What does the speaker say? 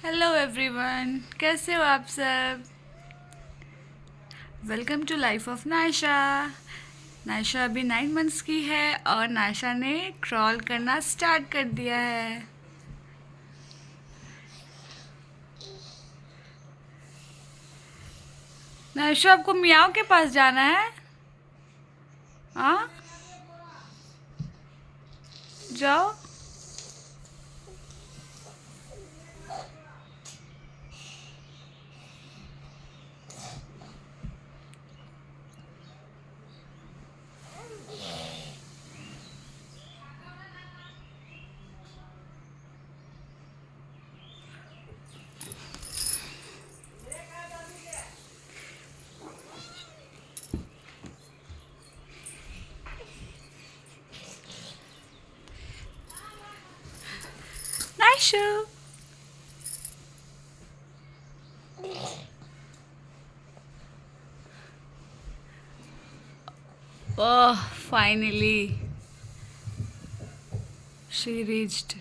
Hello everyone, कैसे हो आप सब? Welcome to life of Naysha. Naysha अभी 9 मंथ्स की है और नायशा ने क्रॉल करना स्टार्ट कर दिया है। नायशा, आपको मियाओ के पास जाना है? हाँ, जाओ। नायशा। ओह, फाइनली शी रीच्ड।